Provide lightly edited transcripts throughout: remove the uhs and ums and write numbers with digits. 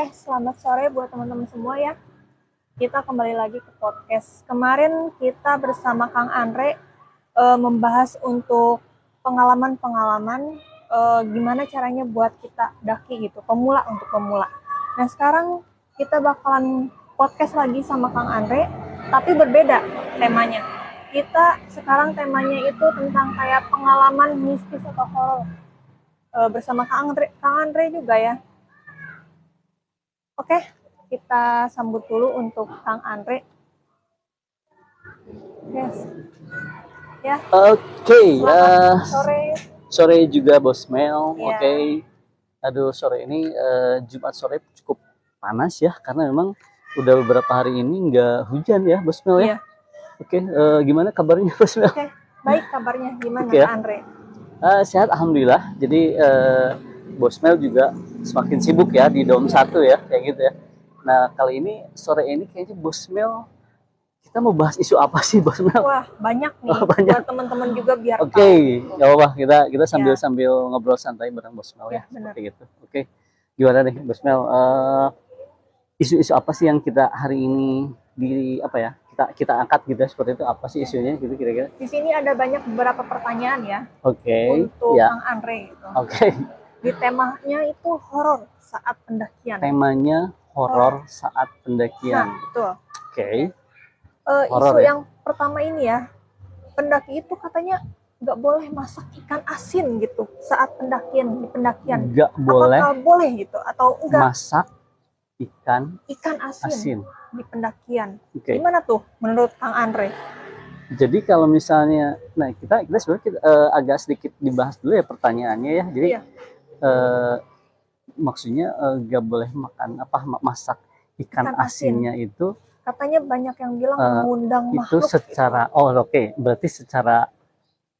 Oke, selamat sore buat teman-teman semua ya. Kita kembali lagi ke podcast. Kemarin kita bersama Kang Andre membahas untuk pengalaman-pengalaman gimana caranya buat kita daki gitu, pemula untuk pemula. Nah, sekarang kita bakalan podcast lagi sama Kang Andre, tapi berbeda temanya. Kita sekarang temanya itu tentang kayak pengalaman mistis atau horor bersama Kang Andre juga ya. Oke, kita sambut dulu untuk Kang Andre. Yes. Ya. Oke, Selamat sore. sore juga Bos Mel. Ya. Oke. Aduh, sore ini Jumat sore cukup panas ya, karena memang udah beberapa hari ini nggak hujan ya Bos Mel ya. Iya. Oke, gimana kabarnya Bos Mel? Oke, baik kabarnya gimana Oke, ya. Kang Andre? Sehat alhamdulillah. Jadi Bos Mel juga semakin sibuk ya di Dom 1 ya, kayak gitu ya. Nah, kali ini sore ini kayaknya Bos Mel kita mau bahas isu apa sih Bos Mel? Wah, banyak nih Banyak. buat teman-teman juga biar Oke, tahu. nggak apa-apa, kita sambil Ya. sambil ngobrol santai bareng Bos Mel ya, benar. seperti gitu. Oke, gimana nih Bos Mel? Isu-isu apa sih yang kita hari ini kita angkat gitu ya, seperti itu, apa sih isunya gitu kira-kira? Di sini ada banyak beberapa pertanyaan ya Oke, untuk ya, Kang Andre gitu. oke. Di temanya itu horor saat pendakian. Temanya horor saat Nah, pendakian. betul. Oke, Isu horor ya? yang pertama ini ya, pendaki itu katanya nggak boleh masak ikan asin gitu saat pendakian di pendakian. Nggak boleh Apakah boleh gitu atau enggak masak ikan ikan asin asin. di pendakian? Oke. Gimana tuh menurut Kang Andre? Jadi kalau misalnya, nah kita sebenarnya agak sedikit dibahas dulu ya pertanyaannya ya. Jadi Iya. maksudnya nggak boleh makan masak ikan Ikan asin. asinnya itu Katanya banyak yang bilang mengundang itu makhluk. secara oke, berarti secara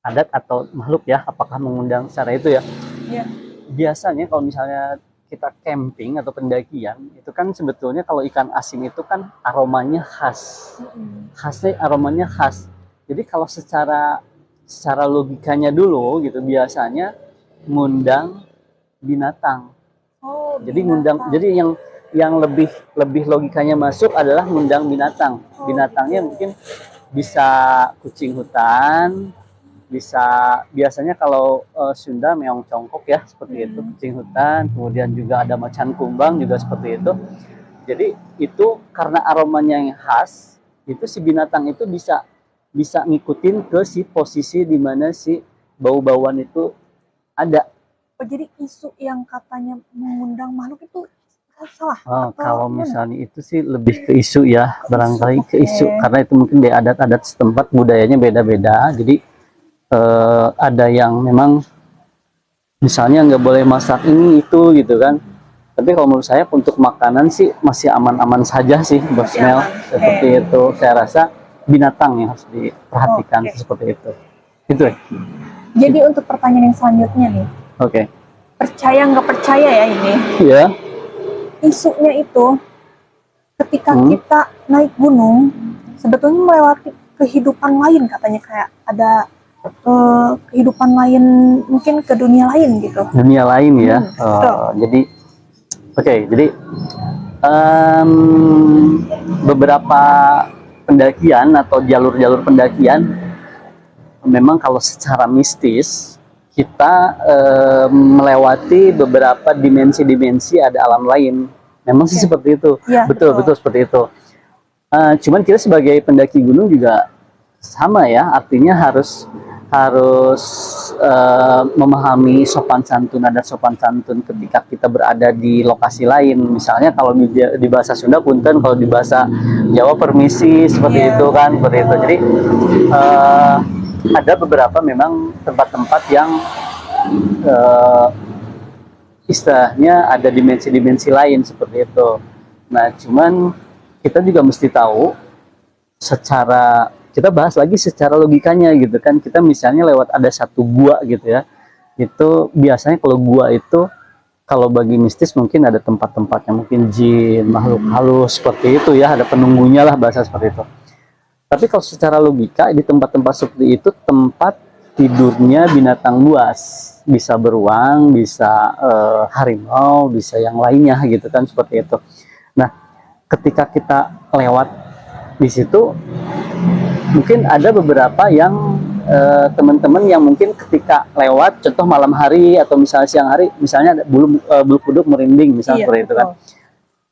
adat atau makhluk ya, apakah mengundang secara itu ya? Iya. Biasanya kalau misalnya kita camping atau pendakian itu kan sebetulnya kalau ikan asin itu kan aromanya khas. Khasnya aromanya khas. Jadi kalau secara logikanya dulu gitu biasanya ngundang binatang. Oh, Jadi ngundang, jadi yang lebih logikanya masuk adalah ngundang binatang. Binatangnya mungkin bisa kucing hutan, bisa biasanya kalau Sunda meong congkok ya seperti itu, kucing hutan, kemudian juga ada macan kumbang juga seperti itu. Jadi itu karena aromanya yang khas, itu si binatang itu bisa ngikutin ke si posisi di mana si bau-bauan itu ada. Oh, jadi isu yang katanya mengundang makhluk itu salah? Kalau misalnya itu sih lebih ke isu ya, barangkali ke isu, karena itu mungkin di adat-adat setempat budayanya beda-beda. Jadi ada yang memang misalnya nggak boleh masak ini itu gitu kan. Tapi kalau menurut saya untuk makanan sih masih aman-aman saja sih Bos Mel. Seperti itu, saya rasa binatang yang harus diperhatikan seperti itu. Itu ya. Jadi untuk pertanyaan yang selanjutnya nih. Oke. Percaya nggak percaya ya ini? Iya. Isunya itu ketika kita naik gunung sebetulnya melewati kehidupan lain, katanya kayak ada kehidupan lain, mungkin ke dunia lain gitu. Dunia lain ya. Jadi jadi beberapa pendakian atau jalur-jalur pendakian memang kalau secara mistis kita melewati beberapa dimensi-dimensi ada alam lain. Memang sih seperti itu. Ya, betul seperti itu. Cuman kita sebagai pendaki gunung juga sama ya, artinya harus memahami sopan santun, adat sopan santun ketika kita berada di lokasi lain. Misalnya kalau di bahasa Sunda punten, kalau di bahasa Jawa permisi, seperti itu kan, seperti itu. Jadi ada beberapa memang tempat-tempat yang istilahnya ada dimensi-dimensi lain seperti itu. Nah, cuman kita juga mesti tahu kita bahas lagi secara logikanya gitu kan. Kita misalnya lewat ada satu gua gitu ya. Itu biasanya kalau gua itu kalau bagi mistis mungkin ada tempat-tempat yang mungkin jin, makhluk halus seperti itu ya, ada penunggunya lah bahasa seperti itu. Tapi kalau secara logika di tempat-tempat seperti itu tempat tidurnya binatang buas bisa beruang, bisa harimau, bisa yang lainnya gitu kan, seperti itu. Nah, ketika kita lewat di situ, mungkin ada beberapa yang teman-teman yang mungkin ketika lewat, contoh malam hari atau misalnya siang hari, misalnya ada bulu kuduk merinding, misalnya seperti itu kan.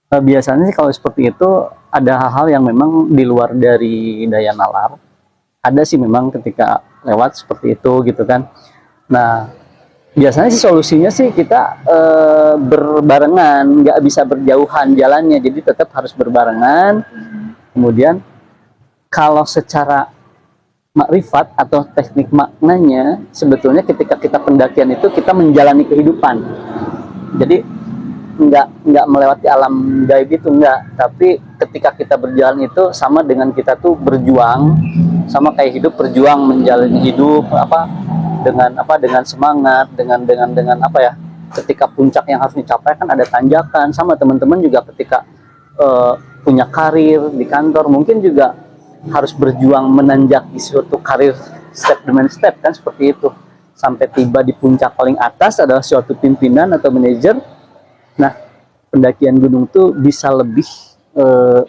Biasanya sih kalau seperti itu ada hal-hal yang memang di luar dari daya nalar. Ada sih memang ketika lewat seperti itu gitu kan. Nah, biasanya sih solusinya sih kita berbarengan, nggak bisa berjauhan jalannya, jadi tetap harus berbarengan. Kemudian kalau secara makrifat atau teknik maknanya, sebetulnya ketika kita pendakian itu kita menjalani kehidupan. Jadi nggak melewati alam gaib itu, enggak, tapi ketika kita berjalan itu sama dengan kita tuh berjuang, sama kayak hidup berjuang menjalani hidup dengan semangat, dengan apa ya, ketika puncak yang harus dicapai kan ada tanjakan. Sama teman-teman juga ketika punya karir di kantor mungkin juga harus berjuang menanjak di suatu karir step demi step kan, seperti itu, sampai tiba di puncak paling atas adalah suatu pimpinan atau manajer. Nah, pendakian gunung tuh bisa lebih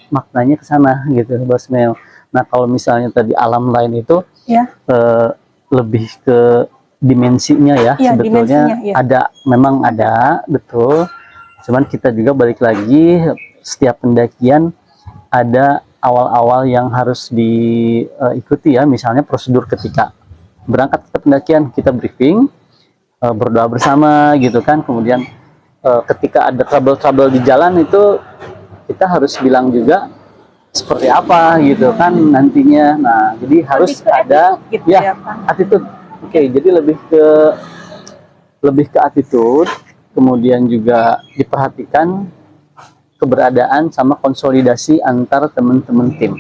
maknanya ke sana gitu, Bos Mel. Nah, kalau misalnya tadi alam lain itu ya, lebih ke dimensinya ya, sebetulnya dimensinya, ya. Memang ada, betul. Cuman kita juga balik lagi, setiap pendakian ada awal-awal yang harus diikuti ya. Misalnya prosedur ketika berangkat ke pendakian, kita briefing, berdoa bersama gitu kan. Kemudian ketika ada trouble-trouble di jalan itu kita harus bilang juga seperti apa gitu kan nantinya. Nah, jadi harus ada gitu ya, attitude. Oke, jadi lebih ke attitude, kemudian juga diperhatikan keberadaan sama konsolidasi antar teman-teman tim.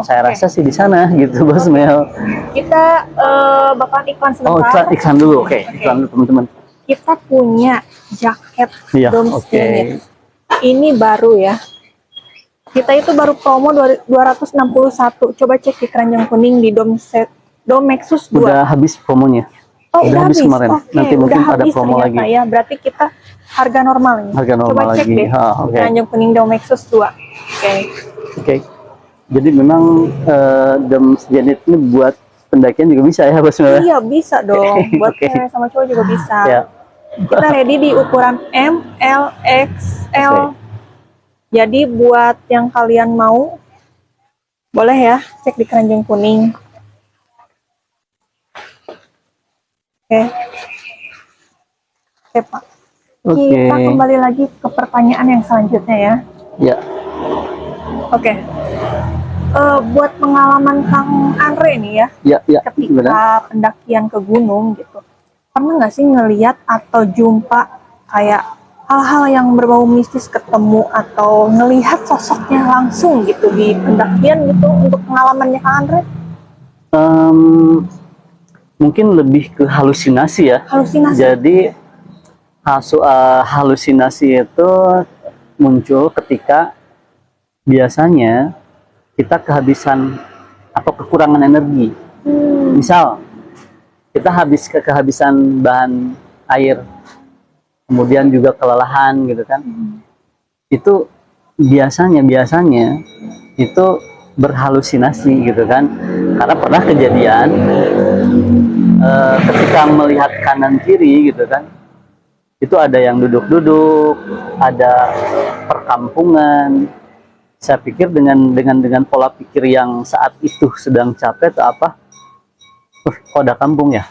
Saya rasa sih di sana gitu, Bos Mel. Kita bakal iklan sebentar. Oh, iklan dulu. Oke. Iklan dulu teman-teman. Kita punya jaket Domesday. Ini baru ya. Kita itu baru promo 261. Coba cek di keranjang kuning di Domexus 2. Udah habis promonya. Oh, udah habis kemarin. Nanti mungkin ada promo lagi. Ya, berarti kita harga normal ini. Harga normal coba cek lagi. Deh. Keranjang kuning Domexus 2. Oke. Jadi memang Domesday ini buat pendakian juga bisa ya, Bos Mel? Iya, bisa dong. Buat cewek sama cowok juga bisa. Ya. Kita ready di ukuran M, L, XL. Jadi buat yang kalian mau, boleh ya cek di keranjang kuning. Oke Pak. Kita kembali lagi ke pertanyaan yang selanjutnya ya. Ya. Oke. Buat pengalaman Kang Andre nih ya. Ketika pendakian ke gunung gitu, pernah nggak sih ngelihat atau jumpa kayak hal-hal yang berbau mistis, ketemu atau ngelihat sosoknya langsung gitu di pendakian gitu, untuk pengalamannya Kang Andre? Mungkin lebih ke halusinasi ya. Halusinasi. Jadi halusinasi itu muncul ketika biasanya kita kehabisan atau kekurangan energi. Misal kita kehabisan bahan air, kemudian juga kelelahan gitu kan. Itu biasanya itu berhalusinasi gitu kan. Karena pernah kejadian ketika melihat kanan kiri gitu kan, itu ada yang duduk-duduk, ada perkampungan. Saya pikir dengan pola pikir yang saat itu sedang capek atau apa, kok ada kampung ya?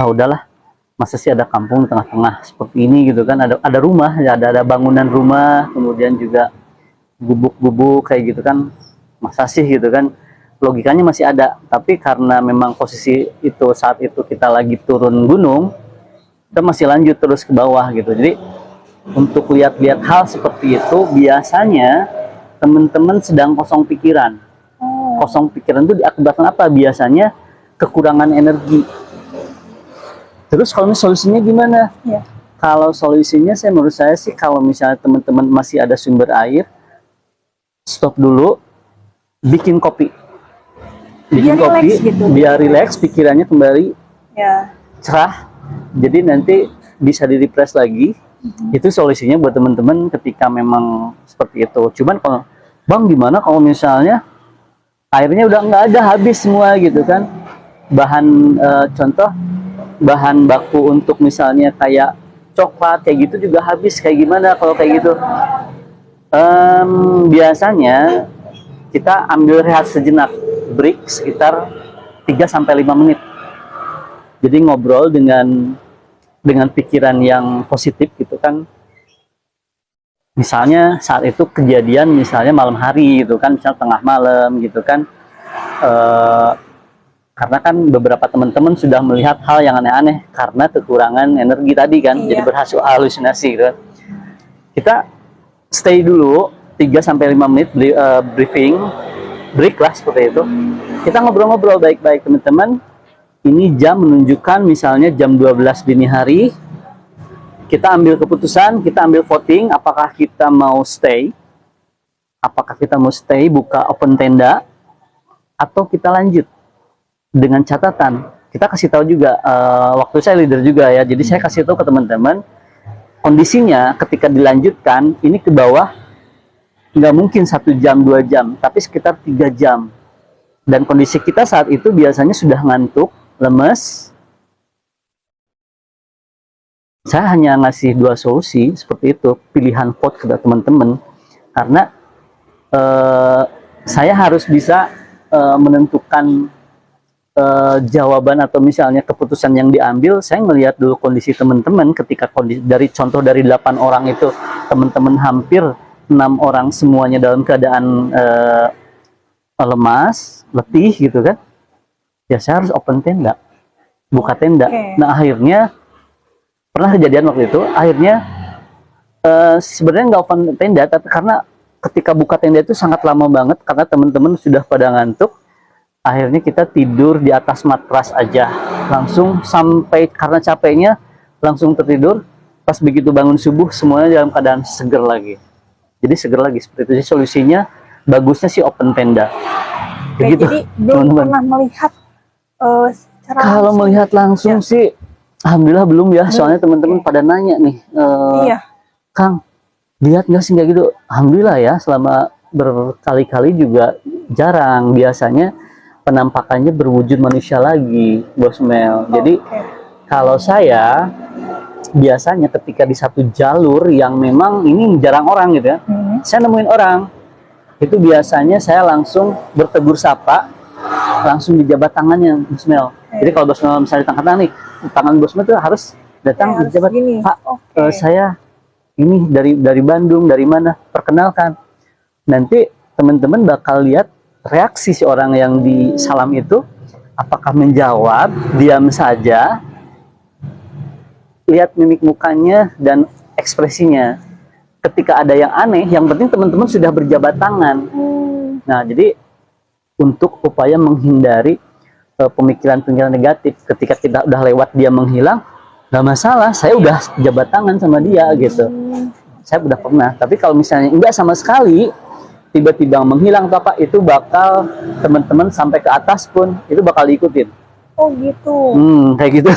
Ah udahlah, masa sih ada kampung di tengah-tengah seperti ini gitu kan? Ada rumah, ya ada bangunan rumah, kemudian juga gubuk-gubuk kayak gitu kan? Masa sih gitu kan? Logikanya masih ada, tapi karena memang posisi itu saat itu kita lagi turun gunung, kita masih lanjut terus ke bawah gitu. Jadi untuk lihat-lihat hal seperti itu biasanya teman-teman sedang kosong pikiran. Kosong pikiran itu diakibatkan apa? Biasanya kekurangan energi. Terus kalau solusinya gimana? Ya. Kalau solusinya menurut saya sih, kalau misalnya teman-teman masih ada sumber air, stop dulu, bikin kopi. Bikin kopi, gitu. Biar rileks, pikirannya kembali cerah. Jadi nanti bisa di refresh lagi. Itu solusinya buat teman-teman ketika memang seperti itu. Cuman kalau Bang, gimana kalau misalnya airnya udah nggak ada, habis semua gitu kan? Contoh bahan baku untuk misalnya kayak coklat kayak gitu juga habis, kayak gimana kalau kayak gitu? Biasanya kita ambil rehat sejenak, break sekitar 3 sampai 5 menit. Jadi ngobrol dengan pikiran yang positif gitu kan. Misalnya saat itu kejadian misalnya malam hari gitu kan, misalnya tengah malam gitu kan. Karena kan beberapa teman-teman sudah melihat hal yang aneh-aneh karena kekurangan energi tadi kan, jadi berhasil halusinasi gitu. Kita stay dulu 3 sampai 5 menit, briefing, break lah seperti itu. Kita ngobrol-ngobrol baik-baik teman-teman. Ini jam menunjukkan misalnya jam 12 dini hari. Kita ambil keputusan, kita ambil voting, apakah kita mau stay, buka open tenda, atau kita lanjut. Dengan catatan, kita kasih tahu juga, waktu saya leader juga ya, jadi saya kasih tahu ke teman-teman, kondisinya ketika dilanjutkan, ini ke bawah, nggak mungkin 1 jam, 2 jam, tapi sekitar 3 jam. Dan kondisi kita saat itu biasanya sudah ngantuk, lemes. Saya hanya ngasih 2 solusi, seperti itu, pilihan vote ke teman-teman, karena saya harus bisa menentukan jawaban atau misalnya keputusan yang diambil. Saya melihat dulu kondisi teman-teman ketika dari 8 orang itu, teman-teman hampir 6 orang semuanya dalam keadaan lemas, letih gitu kan. Ya saya harus open tenda, buka tenda. Nah akhirnya pernah kejadian waktu itu, akhirnya sebenarnya nggak open tenda, tapi karena ketika buka tenda itu sangat lama banget karena teman-teman sudah pada ngantuk. Akhirnya kita tidur di atas matras aja, langsung sampai karena capeknya langsung tertidur. Pas begitu bangun subuh semuanya dalam keadaan seger lagi. Jadi seger lagi, seperti itu sih solusinya. Bagusnya sih open tenda. Begitu. Jadi belum pernah melihat kalau melihat langsung sih, alhamdulillah belum ya. Soalnya teman-teman pada nanya nih, Kang, lihat nggak sih kayak gitu? Alhamdulillah ya, selama berkali-kali juga jarang. Biasanya penampakannya berwujud manusia lagi, Bos Mel. Jadi kalau saya biasanya ketika di satu jalur yang memang ini jarang orang gitu ya, saya nemuin orang, itu biasanya saya langsung bertegur sapa, langsung dijabat tangannya, Bos Mel. Jadi kalau Bos Mel misalnya tangan nih, tangan Bos Mel itu harus datang dijabat, Pak, saya ini dari Bandung, dari mana, perkenalkan. Nanti teman-teman bakal lihat reaksi si orang yang disalam itu, apakah menjawab, diam saja, lihat mimik mukanya dan ekspresinya. Ketika ada yang aneh, yang penting teman-teman sudah berjabat tangan. Nah, jadi untuk upaya menghindari pemikiran-pemikiran negatif, ketika kita udah lewat dia menghilang, nggak masalah, saya udah jabat tangan sama dia gitu. Saya udah pernah, tapi kalau misalnya enggak sama sekali, tiba-tiba menghilang atau apa, itu bakal teman-teman sampai ke atas pun itu bakal diikutin. Oh gitu. Kayak gitu.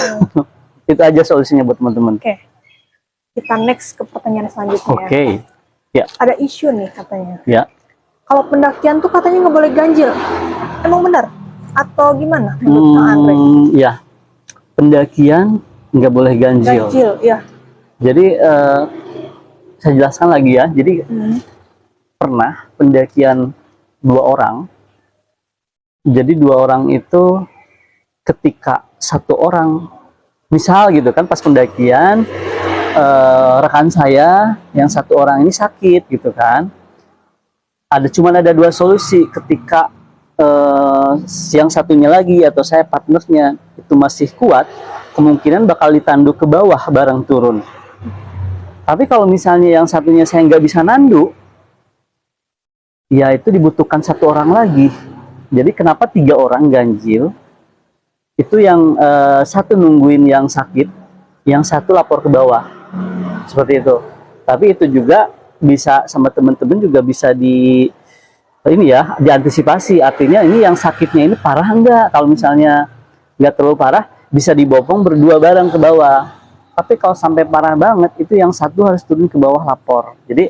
Itu aja solusinya buat teman-teman. Oke. Kita next ke pertanyaan selanjutnya. Oke. Ya. Ada isu nih katanya. Ya. Kalau pendakian tuh katanya nggak boleh ganjil. Emang benar? Atau gimana menurut Kang Andre? Ya. Pendakian nggak boleh ganjil. Ganjil, ya. Jadi saya jelaskan lagi ya. Jadi pernah pendakian 2 orang. Jadi 2 orang itu ketika 1 orang, misal gitu kan, pas pendakian rekan saya yang 1 orang ini sakit gitu kan. Cuman ada 2 solusi. Ketika yang satunya lagi atau saya partnernya itu masih kuat, kemungkinan bakal ditanduk ke bawah bareng turun. Tapi kalau misalnya yang satunya saya nggak bisa nandu, ya itu dibutuhkan 1 orang lagi. Jadi kenapa 3 orang ganjil? Itu yang satu nungguin yang sakit, yang satu lapor ke bawah. Seperti itu. Tapi itu juga bisa sama teman-teman juga bisa diantisipasi. Artinya ini yang sakitnya ini parah enggak? Kalau misalnya nggak terlalu parah, bisa dibopong berdua bareng ke bawah. Tapi kalau sampai parah banget itu yang satu harus turun ke bawah lapor. Jadi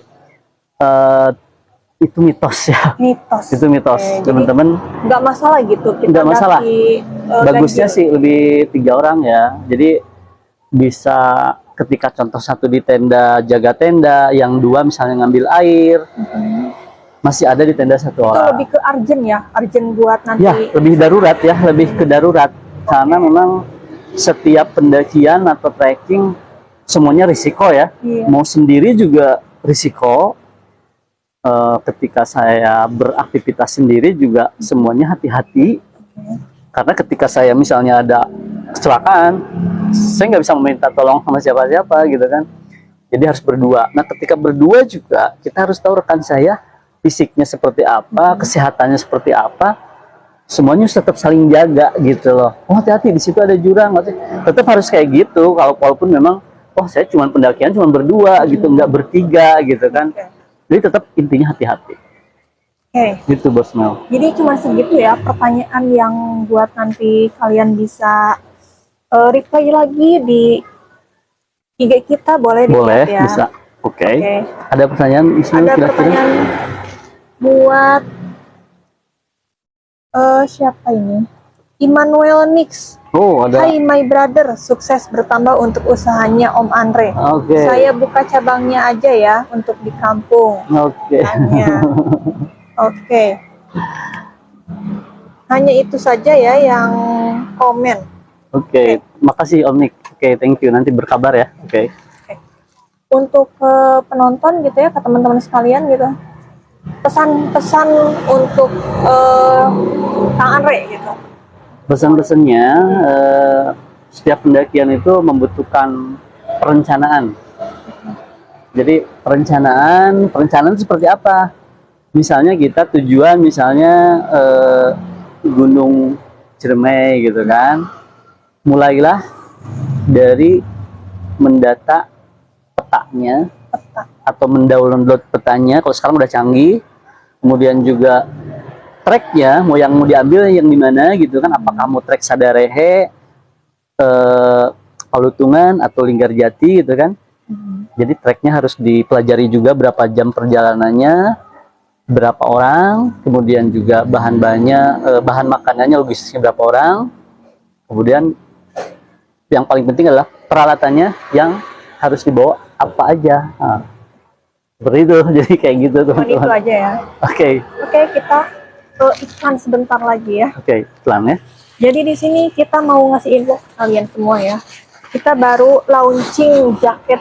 itu mitos ya. Mitos. Itu mitos, Oke, teman-teman. Nggak masalah gitu. Kita Nggak masalah. Bagusnya ganjil. sih lebih 3 orang ya. Jadi bisa ketika contoh satu di tenda jaga tenda, yang 2 misalnya ngambil air, masih ada di tenda 1 Itu orang. lebih ke urgent ya, urgent buat nanti. Ya, lebih darurat ya, lebih ke darurat. Karena memang setiap pendakian atau trekking semuanya risiko ya. Iya. Mau sendiri juga risiko. Ketika saya beraktivitas sendiri juga semuanya hati-hati. Karena ketika saya misalnya ada kecelakaan, saya nggak bisa meminta tolong sama siapa-siapa gitu kan. Jadi harus berdua. Nah, ketika berdua juga kita harus tahu rekan saya fisiknya seperti apa, kesehatannya seperti apa. Semuanya tetap saling jaga gitu loh. Oh, hati-hati di situ ada jurang. Tetap harus kayak gitu. Kalau walaupun memang, oh saya cuma pendakian cuma berdua gitu, nggak bertiga gitu kan. Jadi tetap intinya hati-hati. Gitu Bos Mel. Jadi cuma segitu ya pertanyaan yang buat nanti kalian bisa reply lagi di IG kita, boleh Boleh, ya. bisa. Oke. Ada pertanyaan Ismail Ada kira-kira? pertanyaan buat siapa ini? Immanuel Nix. Oh, ada. Hai my brother, sukses bertambah untuk usahanya Om Andre. Oke. Saya buka cabangnya aja ya untuk di kampung. Oke. Oke. Hanya itu saja ya yang komen. Oke. Makasih Om Nick. Oke, thank you. Nanti berkabar ya. Oke. Untuk penonton gitu ya, ke teman-teman sekalian gitu. Pesan-pesan untuk Kang Andre gitu. Pesan-pesannya, setiap pendakian itu membutuhkan perencanaan. Jadi perencanaan seperti apa? Misalnya kita tujuan misalnya Gunung Ciremai gitu kan. Mulailah dari mendata petanya atau mendownload petanya. Kalau sekarang udah canggih. Kemudian juga treknya mau yang mau diambil yang di mana gitu kan, apakah mau trek Sadarehe, Palutungan atau Linggarjati gitu kan. Jadi treknya harus dipelajari juga berapa jam perjalanannya, berapa orang, kemudian juga bahan-bahannya, bahan makanannya, logistiknya berapa orang. Kemudian yang paling penting adalah peralatannya yang harus dibawa apa aja. Nah, seperti itu. Jadi kayak gitu teman-teman. Itu aja ya. Oke, kita iklan sebentar lagi ya. Oke, iklan ya. Jadi di sini kita mau ngasih info ke kalian semua ya. Kita baru launching jaket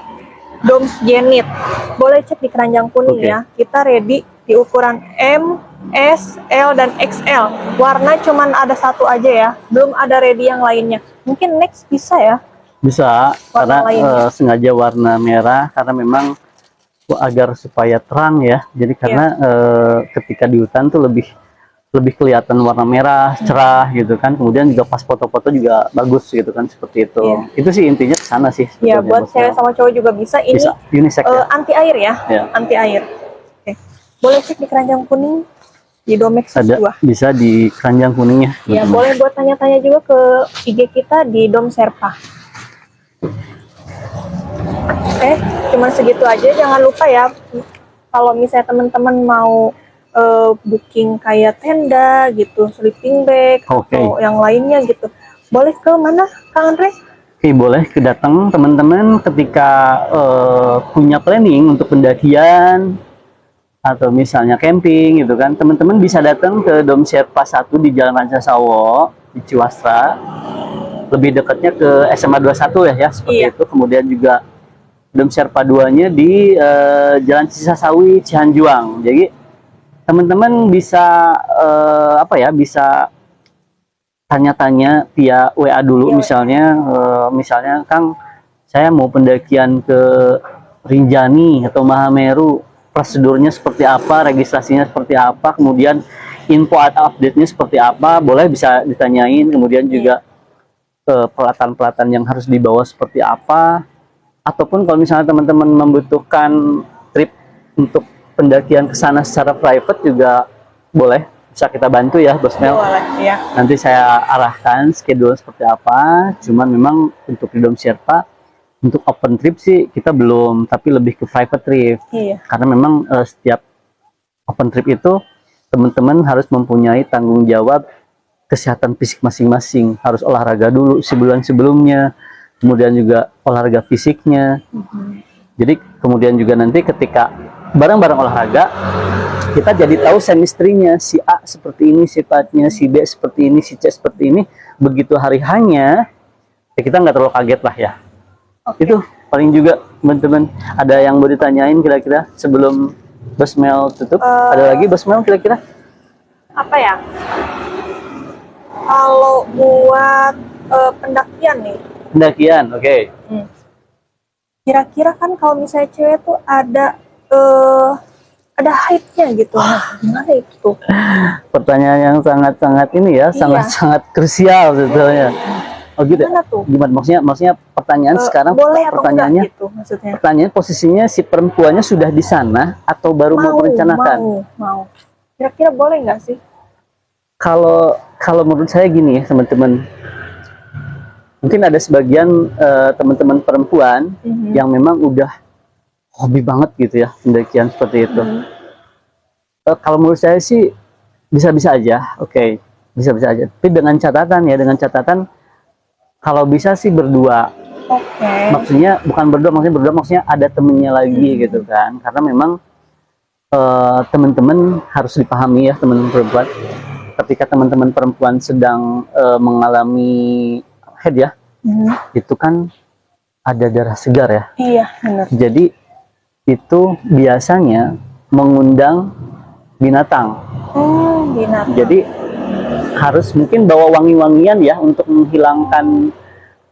Doms Genit. Boleh cek di keranjang kuning ya. Kita ready di ukuran M, S, L, dan XL. Warna cuman ada satu aja ya. Belum ada ready yang lainnya. Mungkin next bisa ya. Bisa, Warna karena sengaja warna merah karena memang agar supaya terang ya. Jadi karena ketika di hutan tuh lebih kelihatan warna merah cerah gitu kan. Kemudian juga pas foto-foto juga bagus gitu kan, seperti itu. Itu sih intinya ke sana sih. Iya, buat cewek sama cowok juga bisa. Ini bisa, unisex ya. Anti air ya. Anti air. Oke. Boleh cek di keranjang kuning di Domex ada 2. bisa di keranjang kuningnya. Ya, boleh buat tanya-tanya juga ke IG kita di Dom Serpa. Oke, cuman segitu aja. Jangan lupa ya, kalau misalnya teman-teman mau booking kayak tenda gitu, sleeping bag atau yang lainnya gitu, boleh ke mana, Kang Andre? Oke, boleh kedatang teman-teman ketika punya planning untuk pendakian atau misalnya camping gitu kan. Teman-teman bisa datang ke Dom Sherpa 1 di Jalan Rancasawo di Ciwastra. Lebih dekatnya ke SMA 21 ya, seperti itu. Kemudian juga Dom Sherpa 2-nya di Jalan Cisasawi Cihanjuang. Jadi teman-teman bisa bisa tanya-tanya via WA dulu, misalnya Kang, saya mau pendakian ke Rinjani atau Mahameru, prosedurnya seperti apa, registrasinya seperti apa, kemudian info atau update-nya seperti apa, boleh bisa ditanyain. Kemudian juga peralatan-peralatan yang harus dibawa seperti apa, ataupun kalau misalnya teman-teman membutuhkan trip untuk pendakian ke sana secara private juga boleh. bisa kita bantu ya Bos Mel. Boleh, ya. Nanti saya arahkan schedule seperti apa. Cuman memang untuk di Dom Sherpa untuk open trip sih kita belum, tapi lebih ke private trip. Iya. Karena memang setiap open trip itu teman-teman harus mempunyai tanggung jawab kesehatan fisik masing-masing. Harus olahraga dulu sebulan sebelumnya, kemudian juga olahraga fisiknya. Jadi kemudian juga nanti ketika bareng-bareng olahraga, kita jadi tahu chemistry-nya, si A seperti ini sifatnya, si B seperti ini, si C seperti ini. Begitu hari hanya, ya kita nggak terlalu kaget lah ya. Itu paling juga teman-teman. Ada yang mau ditanyain kira-kira sebelum Bos Mel tutup? Ada lagi Bos Mel kira-kira? Apa ya? Kalau buat pendakian nih. Pendakian, oke. Kira-kira kan kalau misalnya cewek tuh ada height-nya gitu. Nah, gimana itu? Pertanyaan yang sangat-sangat ini ya, sangat-sangat krusial sebetulnya. Oh gitu. Gimana tuh? Gimana maksudnya pertanyaan sekarang boleh atau pertanyaannya enggak gitu maksudnya? Pertanyaan posisinya si perempuannya sudah di sana atau baru mau merencanakan? Mau. Kira-kira boleh nggak sih? Kalau menurut saya gini ya teman-teman, mungkin ada sebagian teman-teman perempuan yang memang udah hobi banget gitu ya pendakian seperti itu. Kalau menurut saya sih bisa-bisa aja, oke, bisa-bisa aja. Tapi dengan catatan kalau bisa sih berdua. Maksudnya bukan berdua, maksudnya ada temennya lagi gitu kan. Karena memang teman-teman harus dipahami ya teman-teman perempuan. Ketika teman-teman perempuan sedang mengalami head ya, itu kan ada darah segar ya. Iya, benar. Jadi itu biasanya mengundang binatang. Binatang. Jadi harus mungkin bawa wangi-wangian ya untuk menghilangkan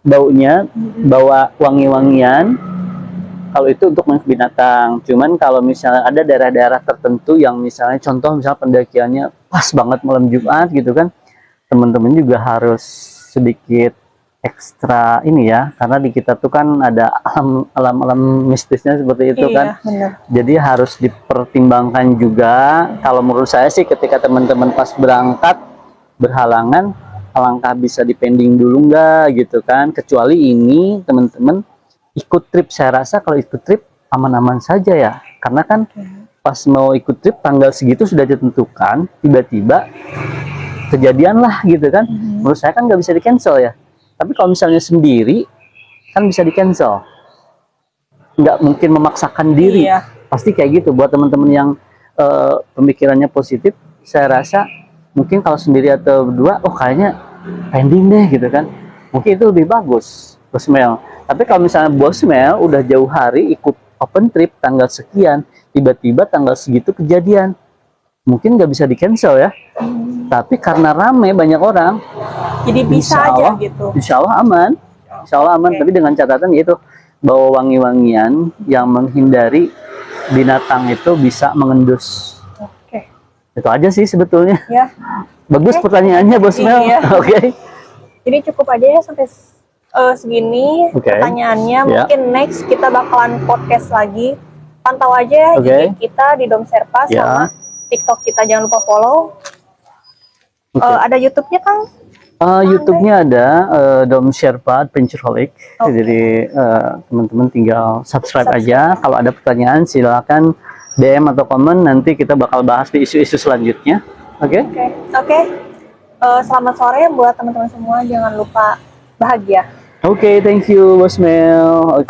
baunya, bawa wangi-wangian. Kalau itu untuk binatang. Cuman kalau misalnya ada daerah-daerah tertentu yang misalnya pendakiannya pas banget malam Jumat gitu kan, teman-teman juga harus sedikit ekstra ini ya, karena di kita tuh kan ada alam mistisnya seperti itu kan. Bener. Jadi harus dipertimbangkan juga. Kalau menurut saya sih ketika teman-teman pas berangkat berhalangan, alangkah bisa dipending dulu nggak gitu kan. Kecuali ini teman-teman ikut trip, saya rasa kalau ikut trip aman-aman saja ya, karena kan pas mau ikut trip tanggal segitu sudah ditentukan, tiba-tiba kejadian lah gitu kan. Menurut saya kan nggak bisa di cancel ya. Tapi kalau misalnya sendiri kan bisa di cancel, nggak mungkin memaksakan diri. Pasti kayak gitu. Buat teman-teman yang pemikirannya positif, saya rasa mungkin kalau sendiri atau berdua, oh kayaknya pending deh gitu kan, mungkin itu lebih bagus Bos Mel. Tapi kalau misalnya Bos Mel udah jauh hari ikut open trip tanggal sekian, tiba-tiba tanggal segitu kejadian, mungkin nggak bisa di cancel ya. Tapi karena rame banyak orang, jadi bisa aja gitu. Insya Allah aman, Tapi dengan catatan yaitu bawa wangi-wangian yang menghindari binatang itu bisa mengendus. Itu aja sih sebetulnya. Ya. Bagus pertanyaannya Bos Mel. Oke. Jadi cukup aja ya sampai segini pertanyaannya. Mungkin next kita bakalan podcast lagi. Pantau aja IG kita di Dom Sherpa sama TikTok kita, jangan lupa follow. Ada YouTube-nya Kang? YouTube-nya ada Dom Sherpa Adventureholic. Jadi teman-teman tinggal subscribe aja. Kalau ada pertanyaan silakan DM atau komen, nanti kita bakal bahas di isu-isu selanjutnya. Oke. Selamat sore buat teman-teman semua, jangan lupa bahagia. Thank you Bos Mel.